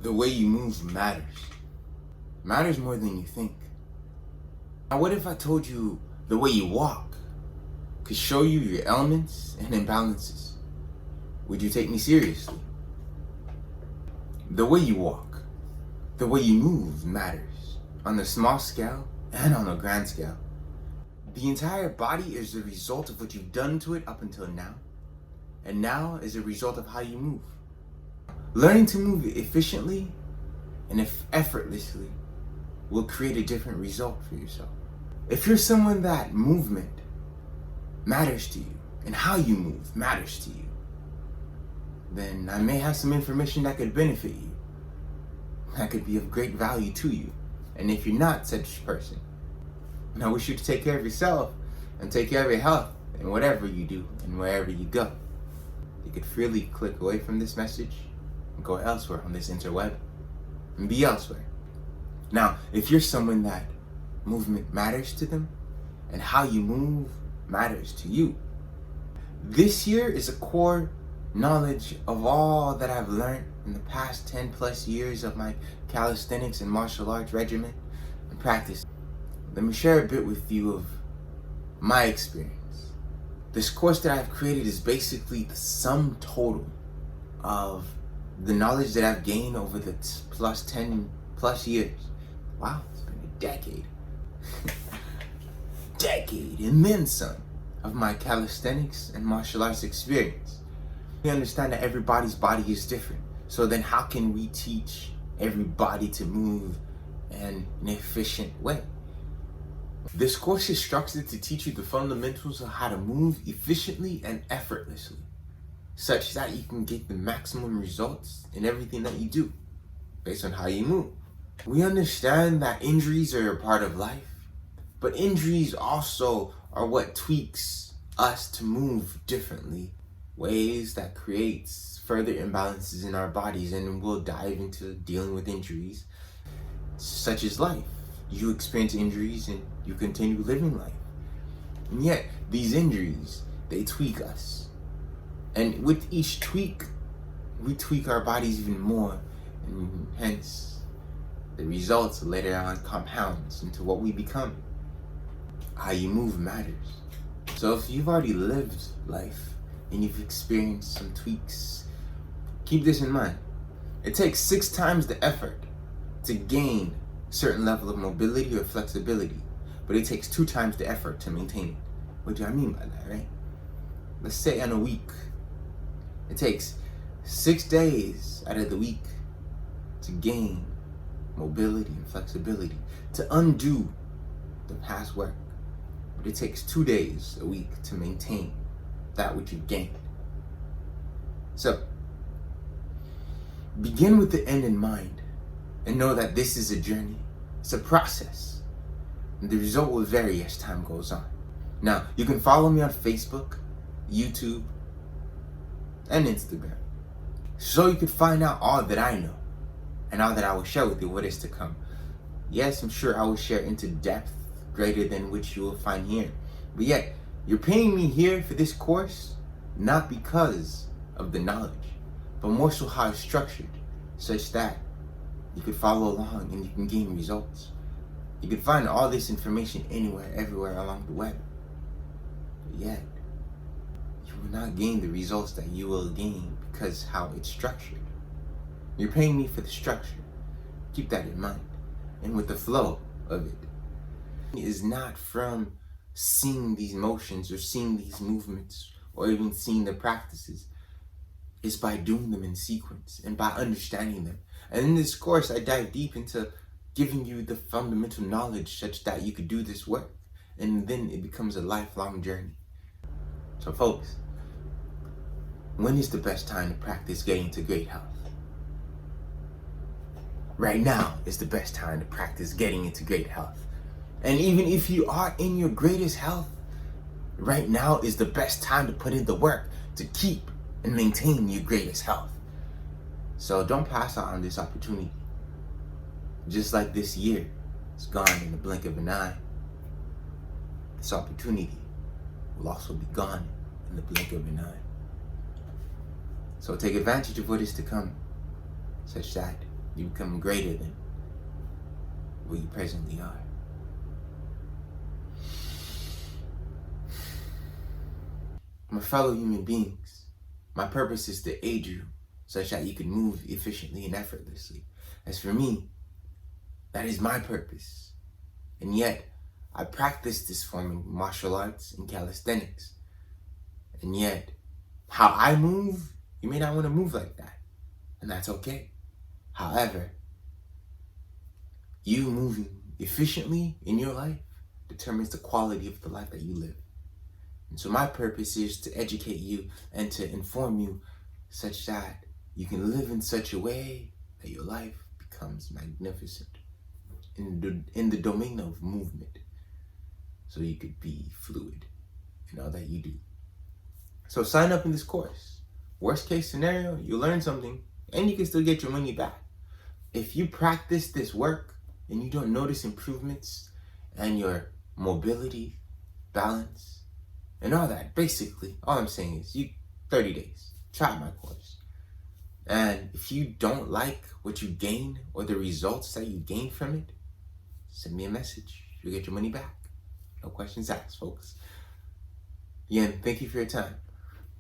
The way you move matters. Matters more than you think. Now, what if I told you the way you walk could show you your elements and imbalances? Would you take me seriously? The way you walk, the way you move matters on the small scale and on the grand scale. The entire body is the result of what you've done to it up until now, and now is a result of how you move. Learning to move efficiently and effortlessly will create a different result for yourself. If you're someone that movement matters to you and how you move matters to you, then I may have some information that could benefit you, that could be of great value to you. And if you're not such a person, I wish you to take care of yourself and take care of your health in whatever you do and wherever you go. You could freely click away from this message and go elsewhere on this interweb and be elsewhere. Now, if you're someone that movement matters to them and how you move matters to you, this year is a core knowledge of all that I've learned in the past 10 plus years of my calisthenics and martial arts regimen and practice. Let me share a bit with you of my experience. This course that I've created is basically the sum total of the knowledge that I've gained over the plus 10 plus years. Wow, it's been a decade. Decade and then some of my calisthenics and martial arts experience. We understand that everybody's body is different. So then how can we teach everybody to move in an efficient way? This course is structured to teach you the fundamentals of how to move efficiently and effortlessly, such that you can get the maximum results in everything that you do based on how you move. We understand that injuries are a part of life, but injuries also are what tweaks us to move differently, ways that creates further imbalances in our bodies, and we'll dive into dealing with injuries such as life. You experience injuries and you continue living life. And yet, these injuries, they tweak us. And with each tweak, we tweak our bodies even more, and hence, the results later on compounds into what we become. How you move matters. So if you've already lived life and you've experienced some tweaks, keep this in mind. It takes 6 times the effort to gain a certain level of mobility or flexibility, but it takes 2 times the effort to maintain it. What do I mean by that, right? Let's say in a week, it takes 6 days out of the week to gain mobility and flexibility, to undo the past work. But it takes 2 days a week to maintain that which you've gained. So, begin with the end in mind and know that this is a journey. It's a process. And the result will vary as time goes on. Now, you can follow me on Facebook, YouTube, and Instagram, so you can find out all that I know and all that I will share with you what is to come. Yes, I'm sure I will share into depth greater than which you will find here. But yet, you're paying me here for this course, not because of the knowledge, but more so how it's structured, such that you could follow along and you can gain results. You can find all this information anywhere, everywhere along the web. But yet, you will not gain the results that you will gain because how it's structured. You're paying me for the structure. Keep that in mind. And with the flow of it, is not from seeing these motions or seeing these movements or even seeing the practices. It's by doing them in sequence and by understanding them. And in this course, I dive deep into giving you the fundamental knowledge such that you could do this work. And then it becomes a lifelong journey. So folks, when is the best time to practice getting to great health? Right now is the best time to practice getting into great health. And even if you are in your greatest health, right now is the best time to put in the work to keep and maintain your greatest health. So don't pass out on this opportunity. Just like this year, it's gone in the blink of an eye. This opportunity will also be gone in the blink of an eye. So take advantage of what is to come, such that You become greater than what you presently are. My fellow human beings, my purpose is to aid you such that you can move efficiently and effortlessly. As for me, that is my purpose. And yet, I practice this form of martial arts and calisthenics. And yet, how I move, you may not want to move like that. And that's okay. However, you moving efficiently in your life determines the quality of the life that you live. And so my purpose is to educate you and to inform you such that you can live in such a way that your life becomes magnificent in the domain of movement. So you could be fluid in all that you do. So sign up in this course. Worst case scenario, you learn something and you can still get your money back. If you practice this work and you don't notice improvements and your mobility, balance, and all that, basically, all I'm saying is 30 days, try my course. And if you don't like what you gain or the results that you gain from it, send me a message. You'll get your money back. No questions asked, folks. Again, thank you for your time.